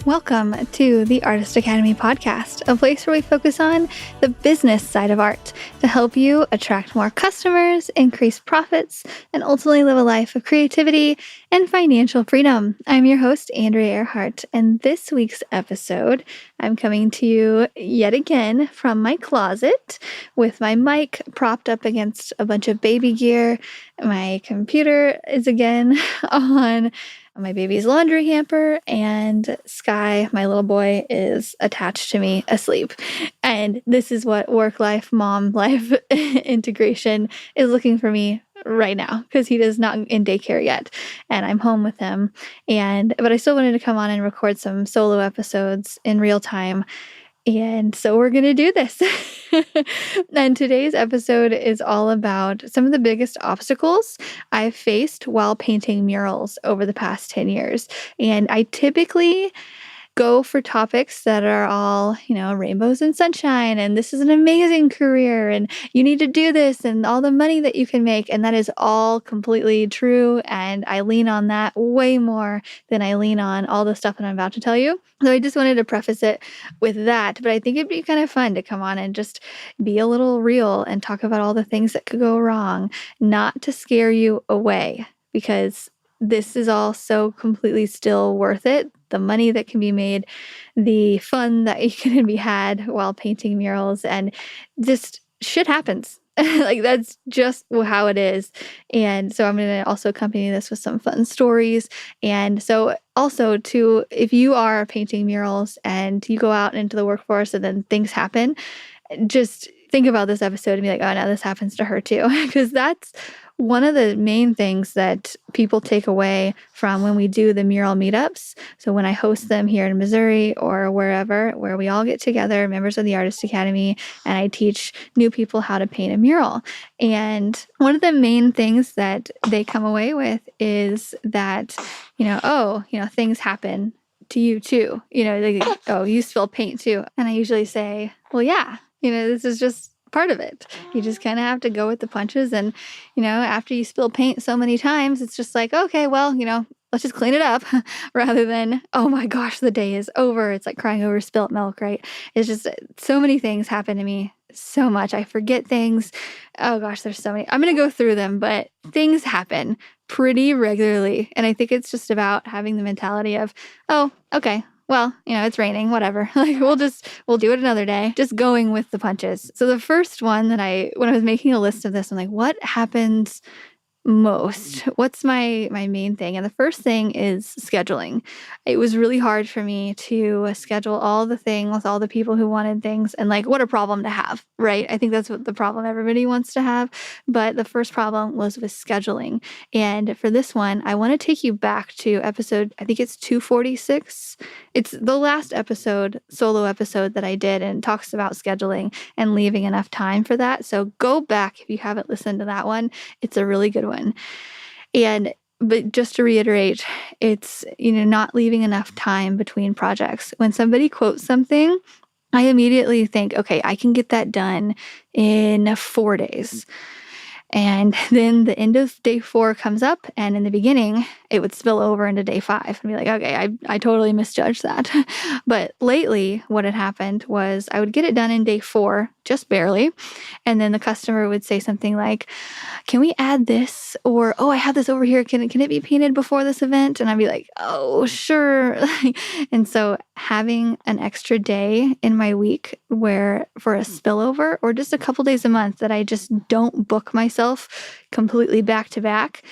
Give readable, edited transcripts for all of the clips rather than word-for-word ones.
Welcome to the Artist Academy podcast, a place where we focus on the business side of art to help you attract more customers, increase profits, and ultimately live a life of creativity and financial freedom. I'm your host, Andrea Earhart, and this week's episode, I'm coming to you yet again from my closet with my mic propped up against a bunch of baby gear. My computer is again on my baby's laundry hamper, and Sky, my little boy, is attached to me asleep. And this is what work life, mom life integration is looking for me right now, because he is not in daycare yet and I'm home with him. But I still wanted to come on and record some solo episodes in real time. And so we're going to do this. And today's episode is all about some of the biggest obstacles I've faced while painting murals over the past 10 years. And I typically go for topics that are all, rainbows and sunshine, and this is an amazing career, and you need to do this, and all the money that you can make. And that is all completely true. And I lean on that way more than I lean on all the stuff that I'm about to tell you. So I just wanted to preface it with that. But I think it'd be kind of fun to come on and just be a little real and talk about all the things that could go wrong, not to scare you away, because this is all so completely still worth it. The money that can be made, the fun that can be had while painting murals, and just shit happens. Like, that's just how it is. And so I'm going to also accompany this with some fun stories. And so also too, if you are painting murals and you go out into the workforce and then things happen, just think about this episode and be like, oh no, this happens to her too. Because that's one of the main things that people take away from when we do the mural meetups. So when I host them here in Missouri or wherever, where we all get together, members of the Artist Academy, and I teach new people how to paint a mural. And one of the main things that they come away with is that, things happen to you too. You spill paint too. And I usually say, well, yeah, this is just part of it. You just kind of have to go with the punches. And, after you spill paint so many times, it's just like, okay, well, let's just clean it up rather than, oh my gosh, the day is over. It's like crying over spilt milk, right? It's just so many things happen to me so much. I forget things. Oh gosh, there's so many. I'm going to go through them, but things happen pretty regularly. And I think it's just about having the mentality of, oh, okay, well, it's raining, whatever. Like, we'll do it another day, just going with the punches. So the first one when I was making a list of this, I'm like, what happens most? What's my main thing? And the first thing is scheduling. It was really hard for me to schedule all the things with all the people who wanted things, and like, what a problem to have, right? I think that's what the problem everybody wants to have. But the first problem was with scheduling. And for this one, I want to take you back to episode, I think it's 246. It's the last episode, solo episode that I did, and it talks about scheduling and leaving enough time for that. So go back if you haven't listened to that one. It's a really good one. But just to reiterate, it's, not leaving enough time between projects. When somebody quotes something, I immediately think, okay, I can get that done in 4 days. And then the end of day 4 comes up, and in the beginning, it would spill over into day 5 and be like, okay, I totally misjudged that. But lately, what had happened was I would get it done in day 4, just barely. And then the customer would say something like, can we add this? Or, oh, I have this over here. Can it be painted before this event? And I'd be like, oh, sure. And so having an extra day in my week where for a spillover, or just a couple days a month that I just don't book myself completely back to back,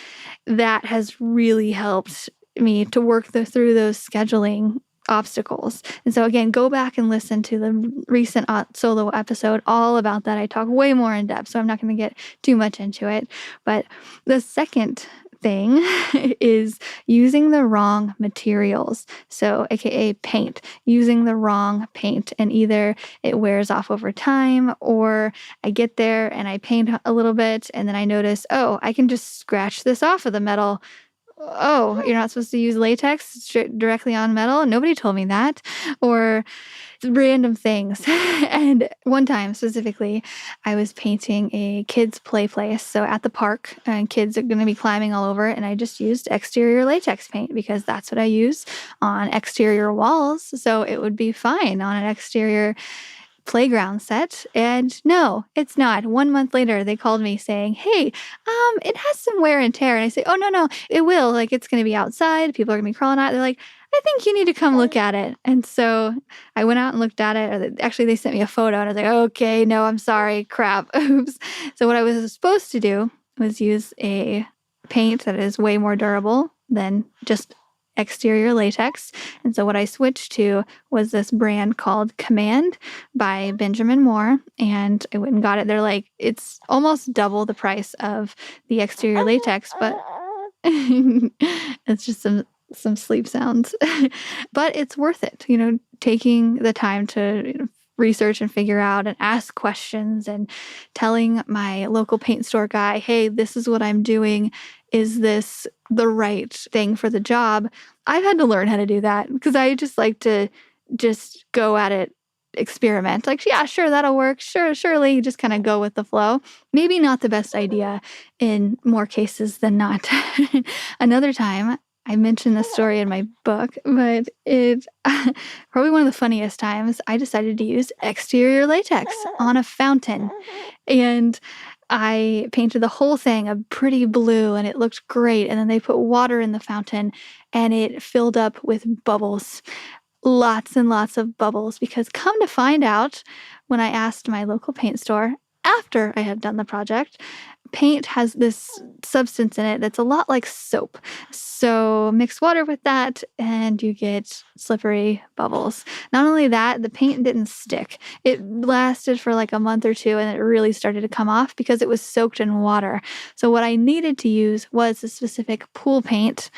that has really helped me to work through those scheduling obstacles. And so again, go back and listen to the recent solo episode all about that. I talk way more in depth, so I'm not going to get too much into it. But the second thing is using the wrong materials. So AKA paint, using the wrong paint, and either it wears off over time, or I get there and I paint a little bit and then I notice, oh, I can just scratch this off of the metal oh, you're not supposed to use latex directly on metal? Nobody told me that. Or random things. And one time specifically, I was painting a kids' play place. So at the park, and kids are going to be climbing all over it. And I just used exterior latex paint because that's what I use on exterior walls. So it would be fine on an exterior playground set. And no, it's not. 1 month later, they called me saying, hey, it has some wear and tear. And I say, oh, no, it will. Like, it's going to be outside. People are going to be crawling out. They're like, I think you need to come look at it. And so I went out and looked at it. Actually, they sent me a photo and I was like, okay, no, I'm sorry. Crap. Oops. So what I was supposed to do was use a paint that is way more durable than just exterior latex. And so what I switched to was this brand called Command by Benjamin Moore. And I went and got it. They're like, it's almost double the price of the exterior latex, but it's just some sleep sounds. But it's worth it, taking the time to research and figure out and ask questions and telling my local paint store guy, hey, this is what I'm doing. Is this the right thing for the job? I've had to learn how to do that because I just like to just go at it, experiment. Like, yeah, sure, that'll work. Sure, surely just kind of go with the flow. Maybe not the best idea in more cases than not. Another time, I mentioned this story in my book, but it's probably one of the funniest times. I decided to use exterior latex on a fountain. And I painted the whole thing a pretty blue and it looked great. And then they put water in the fountain and it filled up with bubbles. Lots and lots of bubbles, because come to find out, when I asked my local paint store after I had done the project, paint has this substance in it that's a lot like soap. So mix water with that and you get slippery bubbles. Not only that, the paint didn't stick. It lasted for like a month or two and it really started to come off because it was soaked in water. So what I needed to use was a specific pool paint,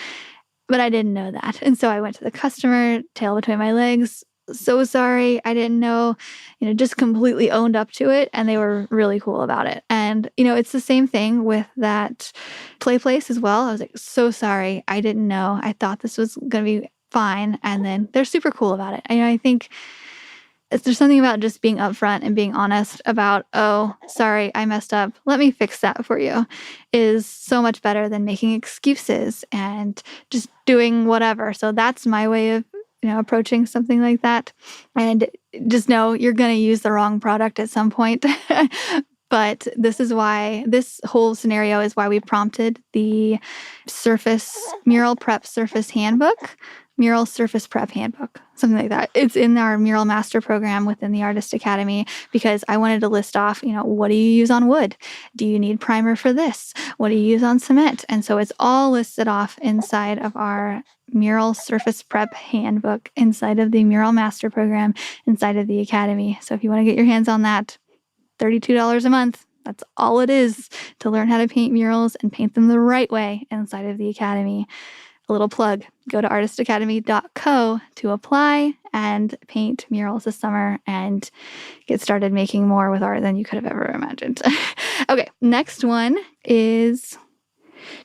but I didn't know that. And so I went to the customer, tail between my legs. So sorry, I didn't know, just completely owned up to it. And they were really cool about it. And, it's the same thing with that play place as well. I was like, so sorry, I didn't know. I thought this was going to be fine. And then they're super cool about it. I think there's something about just being upfront and being honest about, oh, sorry, I messed up. Let me fix that for you, is so much better than making excuses and just doing whatever. So that's my way of approaching something like that. And just know you're going to use the wrong product at some point. But this whole scenario is why we prompted the Mural Prep Surface Handbook, Mural Surface Prep Handbook, something like that. It's in our Mural Master program within the Artist Academy because I wanted to list off, what do you use on wood? Do you need primer for this? What do you use on cement? And so it's all listed off inside of our Mural Surface Prep Handbook, inside of the Mural Master program, inside of the Academy. So if you want to get your hands on that, $32 a month. That's all it is to learn how to paint murals and paint them the right way inside of the Academy. A little plug, go to artistacademy.co to apply and paint murals this summer and get started making more with art than you could have ever imagined. Okay, next one is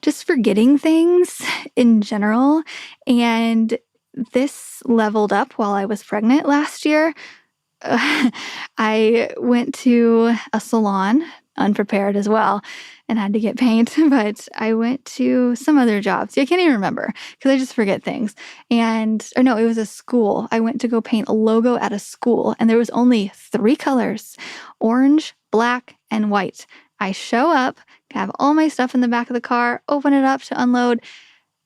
just forgetting things in general. And this leveled up while I was pregnant last year. I went to a salon unprepared as well and had to get paint, but I went to some other jobs. I can't even remember because I just forget things. It was a school. I went to go paint a logo at a school and there was only 3 colors, orange, black, and white. I show up, have all my stuff in the back of the car, open it up to unload,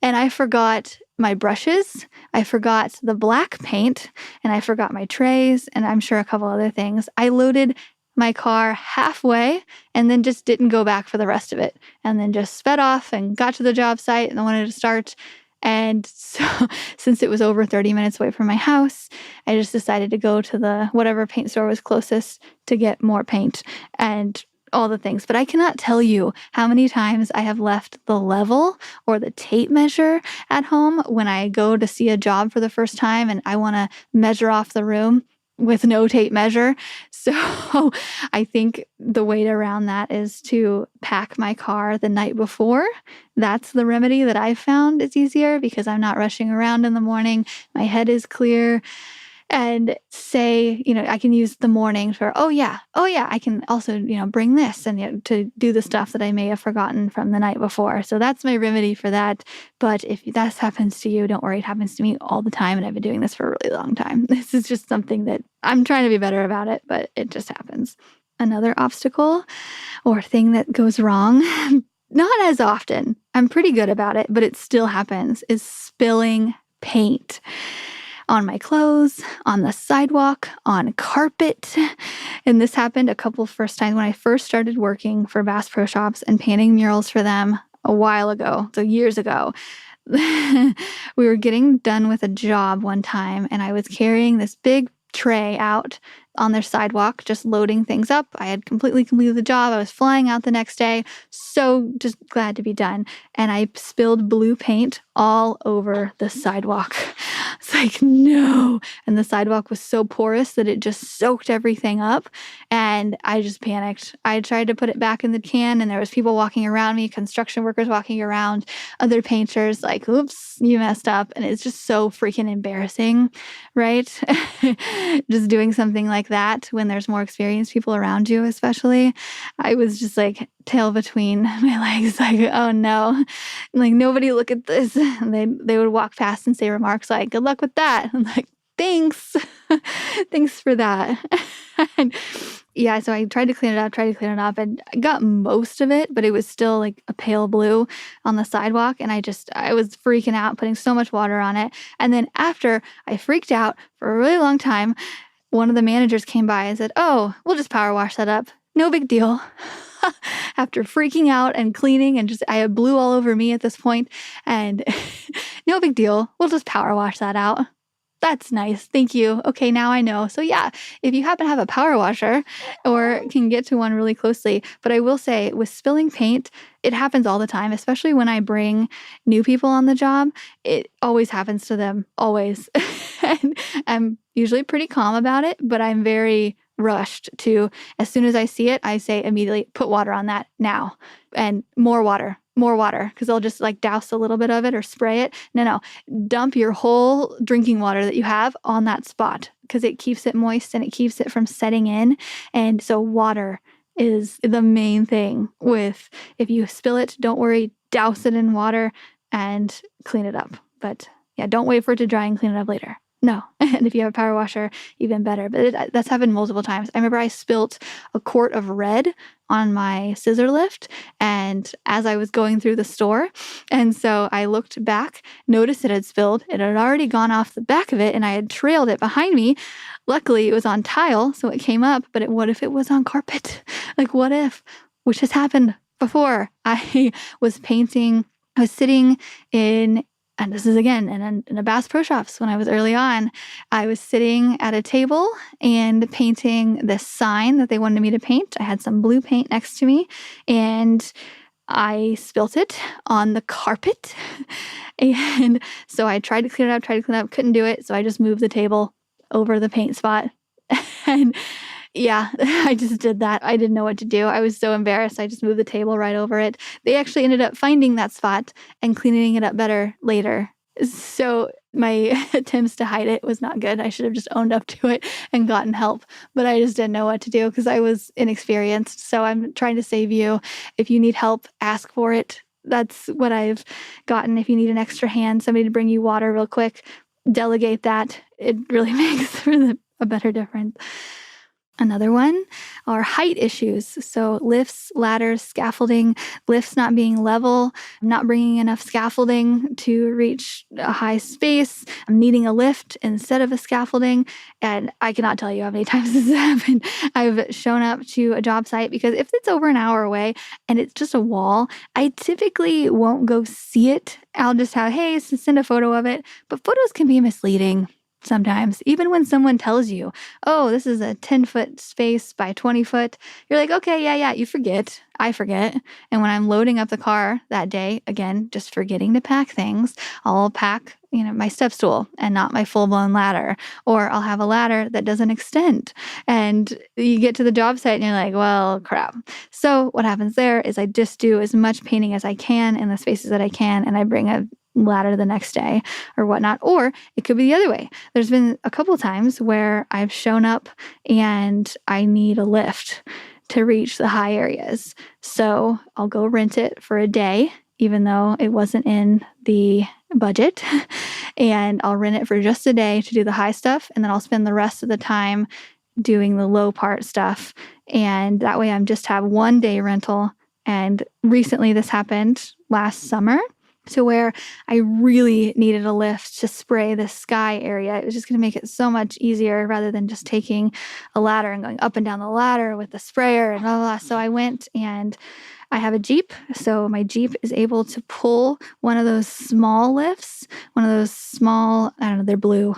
and I forgot my brushes, I forgot the black paint, and I forgot my trays, and I'm sure a couple other things. I loaded my car halfway and then just didn't go back for the rest of it, and then just sped off and got to the job site and wanted to start. And so since it was over 30 minutes away from my house, I just decided to go to the whatever paint store was closest to get more paint and all the things. But I cannot tell you how many times I have left the level or the tape measure at home when I go to see a job for the first time and I want to measure off the room. with no tape measure. So I think the way around that is to pack my car the night before. That's the remedy that I've found is easier because I'm not rushing around in the morning. My head is clear. And say, I can use the morning for, oh yeah, I can also, bring this and to do the stuff that I may have forgotten from the night before. So that's my remedy for that. But if that happens to you, don't worry, it happens to me all the time. And I've been doing this for a really long time. This is just something that I'm trying to be better about it, but it just happens. Another obstacle or thing that goes wrong, not as often, I'm pretty good about it, but it still happens, is spilling paint. On my clothes, on the sidewalk, on carpet. And this happened a couple first times when I first started working for Bass Pro Shops and painting murals for them a while ago, so years ago. We were getting done with a job one time and I was carrying this big tray out on their sidewalk, just loading things up. I had completely completed the job. I was flying out the next day. So just glad to be done. And I spilled blue paint all over the sidewalk. It's like, no. And the sidewalk was so porous that it just soaked everything up. And I just panicked. I tried to put it back in the can and there was people walking around me, construction workers walking around, other painters like, oops, you messed up. And it's just so freaking embarrassing, right? Just doing something like that when there's more experienced people around you, especially. I was just like tail between my legs, like, oh no, like nobody look at this. And they would walk past and say remarks like, good luck with that. I'm like, thanks. Thanks for that. And yeah, so I tried to clean it up and I got most of it, but it was still like a pale blue on the sidewalk. And I was freaking out, putting so much water on it. And then after I freaked out for a really long time, one of the managers came by and said, oh, we'll just power wash that up. No big deal. After freaking out and cleaning and I had blue all over me at this point, and no big deal. We'll just power wash that out. That's nice. Thank you. Okay, now I know. So yeah, if you happen to have a power washer or can get to one really closely, but I will say with spilling paint, it happens all the time, especially when I bring new people on the job. It always happens to them, always. And I'm usually pretty calm about it, but I'm very rushed to, as soon as I see it, I say immediately, put water on that now and more water, because they'll just like douse a little bit of it or spray it. No, dump your whole drinking water that you have on that spot because it keeps it moist and it keeps it from setting in. And so water is the main thing with, if you spill it, don't worry, douse it in water and clean it up. But yeah, don't wait for it to dry and clean it up later. No. And if you have a power washer, even better. But that's happened multiple times. I remember I spilt a quart of red on my scissor lift and as I was going through the store. And so I looked back, noticed it had spilled. It had already gone off the back of it and I had trailed it behind me. Luckily, it was on tile, so it came up. But what if it was on carpet? Like, what if? Which has happened before. I was sitting in, and this is again in a Bass Pro Shops when I was early on, I was sitting at a table and painting this sign that they wanted me to paint. I had some blue paint next to me and I spilt it on the carpet. And so I tried to clean it up, couldn't do it. So I just moved the table over the paint spot. And yeah, I just did that. I didn't know what to do. I was so embarrassed. I just moved the table right over it. They actually ended up finding that spot and cleaning it up better later. So my attempts to hide it was not good. I should have just owned up to it and gotten help. But I just didn't know what to do because I was inexperienced. So I'm trying to save you. If you need help, ask for it. That's what I've gotten. If you need an extra hand, somebody to bring you water real quick, delegate that. It really makes a better difference. Another one are height issues. So lifts, ladders, scaffolding, lifts not being level, not bringing enough scaffolding to reach a high space. I'm needing a lift instead of a scaffolding. And I cannot tell you how many times this has happened. I've shown up to a job site because if it's over an hour away and it's just a wall, I typically won't go see it. I'll just have, hey, send a photo of it. But photos can be misleading. sometimes, even when someone tells you, oh, this is a 10-foot space by 20 foot, you're like, okay, yeah, you forget. I forget. And when I'm loading up the car that day, again, just forgetting to pack things, I'll pack, my step stool and not my full-blown ladder, or I'll have a ladder that doesn't extend. And you get to the job site and you're like, well, crap. So what happens there is I just do as much painting as I can in the spaces that I can, and I bring a ladder the next day or whatnot. Or it could be the other way. There's been a couple times where I've shown up and I need a lift to reach the high areas. So I'll go rent it for a day, even though it wasn't in the budget. And I'll rent it for just a day to do the high stuff. And then I'll spend the rest of the time doing the low part stuff. And that way I'm just have one day rental. And recently this happened last summer, to where I really needed a lift to spray the sky area. It was just going to make it so much easier rather than just taking a ladder and going up and down the ladder with the sprayer and blah, blah, blah. So I went, and I have a Jeep. So my Jeep is able to pull one of those small lifts, one of those small, I don't know, they're blue.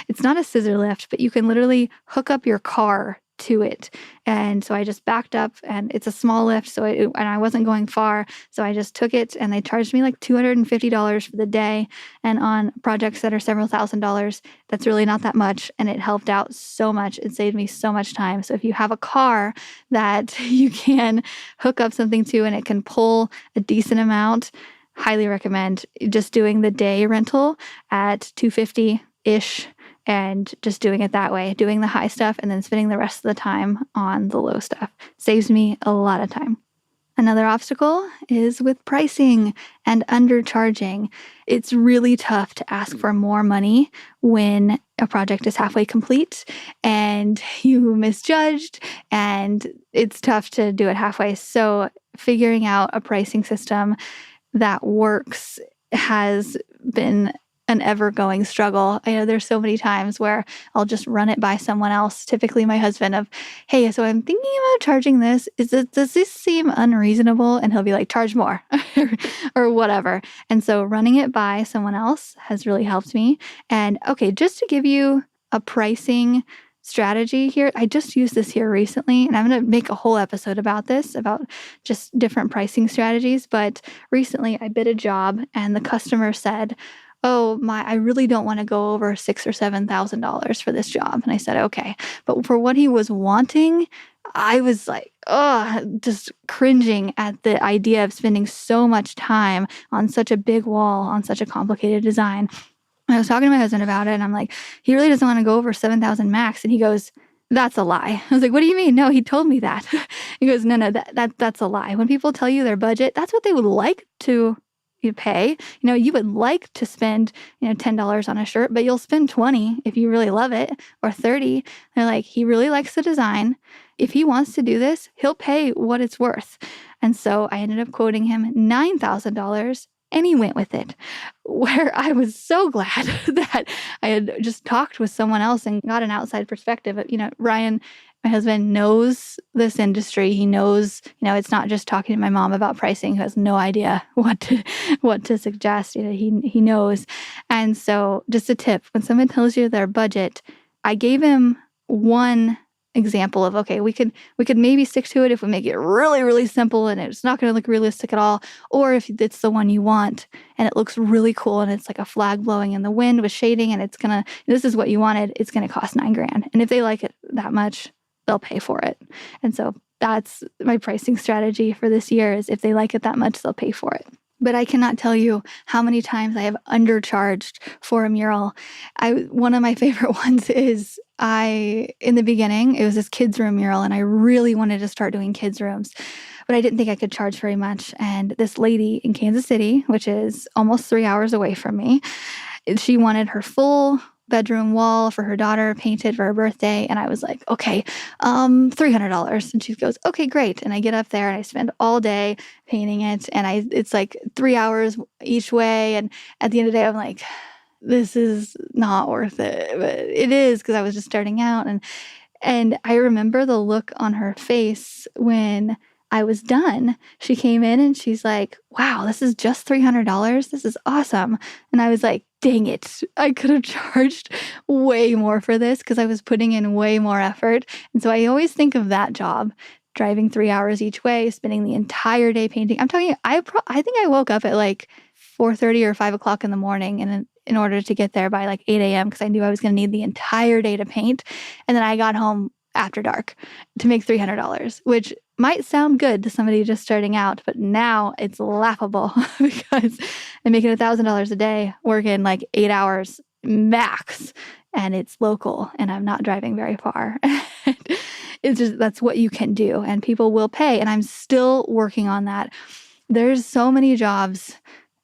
It's not a scissor lift, but you can literally hook up your car to it. And so I just backed up, and it's a small lift. So and I wasn't going far. So I just took it, and they charged me like $250 for the day. And on projects that are several $1,000s, that's really not that much. And it helped out so much. It saved me so much time. So if you have a car that you can hook up something to and it can pull a decent amount, highly recommend just doing the day rental at $250-ish. And just doing it that way, doing the high stuff and then spending the rest of the time on the low stuff. Saves me a lot of time. Another obstacle is with pricing and undercharging. It's really tough to ask for more money when a project is halfway complete and you misjudged, and it's tough to do it halfway. So figuring out a pricing system that works has been an ever-going struggle. I know there's so many times where I'll just run it by someone else, typically my husband, of, hey, so I'm thinking about charging this. Does this seem unreasonable? And he'll be like, charge more or whatever. And so running it by someone else has really helped me. And okay, just to give you a pricing strategy here, I just used this here recently, and I'm going to make a whole episode about this, about just different pricing strategies. But recently I bid a job and the customer said, oh, I really don't want to go over $6,000 or $7,000 for this job. And I said, okay. But for what he was wanting, I was like, just cringing at the idea of spending so much time on such a big wall, on such a complicated design. I was talking to my husband about it, and I'm like, he really doesn't want to go over 7,000 max. And he goes, that's a lie. I was like, what do you mean? No, he told me that. He goes, no, that's a lie. When people tell you their budget, that's what they would like to you pay. You would like to spend, $10 on a shirt, but you'll spend 20 if you really love it, or 30. They're like, he really likes the design. If he wants to do this, he'll pay what it's worth. And so I ended up quoting him $9,000, and he went with it, where I was so glad that I had just talked with someone else and got an outside perspective. Ryan, my husband, knows this industry. He knows, it's not just talking to my mom about pricing, who has no idea what to suggest. He knows. And so just a tip, when someone tells you their budget, I gave him one example of, okay, we could maybe stick to it if we make it really, really simple and it's not going to look realistic at all. Or if it's the one you want and it looks really cool and it's like a flag blowing in the wind with shading and this is what you wanted, it's going to cost $9,000. And if they like it that much, they'll pay for it. And so that's my pricing strategy for this year, is if they like it that much, they'll pay for it. But I cannot tell you how many times I have undercharged for a mural. One of my favorite ones is in the beginning, it was this kids' room mural, and I really wanted to start doing kids' rooms, but I didn't think I could charge very much. And this lady in Kansas City, which is almost 3 hours away from me, she wanted her full bedroom wall for her daughter painted for her birthday. And I was like, okay, $300. And she goes, okay, great. And I get up there and I spend all day painting it. And it's like 3 hours each way. And at the end of the day, I'm like, this is not worth it. But it is, because I was just starting out. And I remember the look on her face when I was done, she came in and she's like, wow, this is just $300. This is awesome. And I was like, dang it. I could have charged way more for this because I was putting in way more effort. And so I always think of that job, driving 3 hours each way, spending the entire day painting. I'm talking, I think I woke up at like 4:30 or 5 o'clock in the morning and in order to get there by like 8 a.m. because I knew I was going to need the entire day to paint. And then I got home after dark to make $300, which might sound good to somebody just starting out, but now it's laughable because I'm making $1,000 a day, working like 8 hours max, and it's local and I'm not driving very far. It's just, that's what you can do and people will pay. And I'm still working on that. There's so many jobs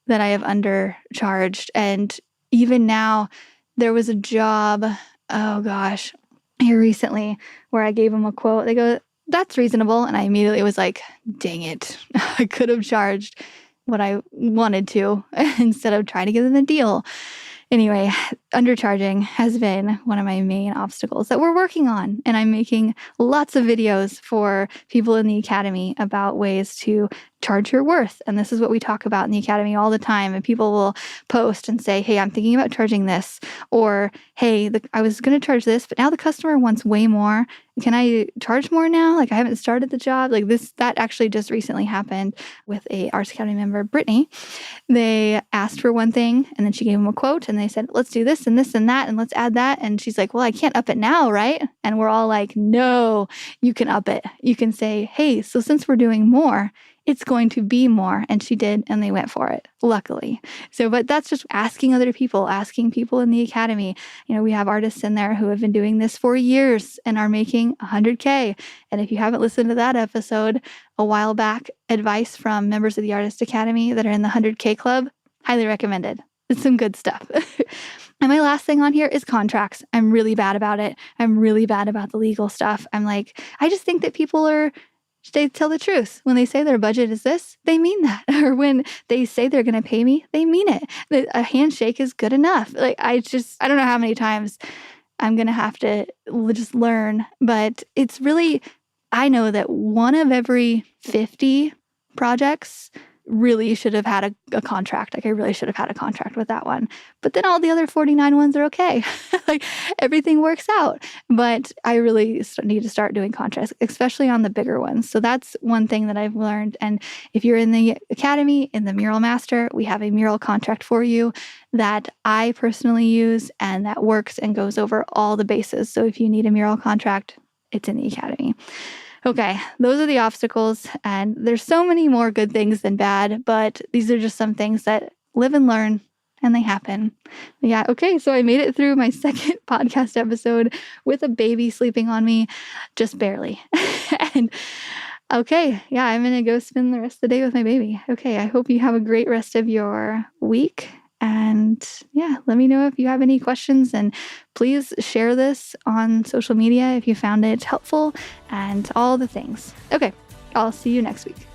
that I have undercharged. And even now, there was a job, oh gosh, here recently where I gave them a quote. They go, that's reasonable. And I immediately was like, dang it. I could have charged what I wanted to instead of trying to give them a deal. Anyway, undercharging has been one of my main obstacles that we're working on. And I'm making lots of videos for people in the Academy about ways to charge your worth. And this is what we talk about in the Academy all the time. And people will post and say, hey, I'm thinking about charging this. Or, hey, I was going to charge this, but now the customer wants way more. Can I charge more now? Like I haven't started the job. Like that actually just recently happened with a Arts Academy member, Brittany. They asked for one thing and then she gave them a quote and they said, let's do this and this and that and let's add that. And she's like, well, I can't up it now, right? And we're all like, no, you can up it. You can say, hey, so since we're doing more, it's going to be more. And she did, and they went for it, luckily. So, but that's just asking other people, asking people in the Academy. You know, we have artists in there who have been doing this for years and are making $100K. And if you haven't listened to that episode a while back, advice from members of the Artist Academy that are in the 100K club, highly recommended. It's some good stuff. And my last thing on here is contracts. I'm really bad about it. I'm really bad about the legal stuff. I'm like, I just think that they tell the truth. When they say their budget is this, they mean that. Or when they say they're going to pay me, they mean it. A handshake is good enough. Like I don't know how many times I'm going to have to just learn, but it's really, I know that one of every 50 projects really should have had a contract. Like I really should have had a contract with that one. But then all the other 49 ones are okay. Like everything works out. But I really need to start doing contracts, especially on the bigger ones. So that's one thing that I've learned. And if you're in the Academy, in the Mural Master, we have a mural contract for you that I personally use and that works and goes over all the bases. So if you need a mural contract, it's in the Academy. Okay, those are the obstacles, and there's so many more good things than bad, but these are just some things that live and learn, and they happen. Yeah, okay, so I made it through my second podcast episode with a baby sleeping on me, just barely. And okay, yeah, I'm going to go spend the rest of the day with my baby. Okay, I hope you have a great rest of your week. And yeah, let me know if you have any questions and please share this on social media if you found it helpful and all the things. Okay, I'll see you next week.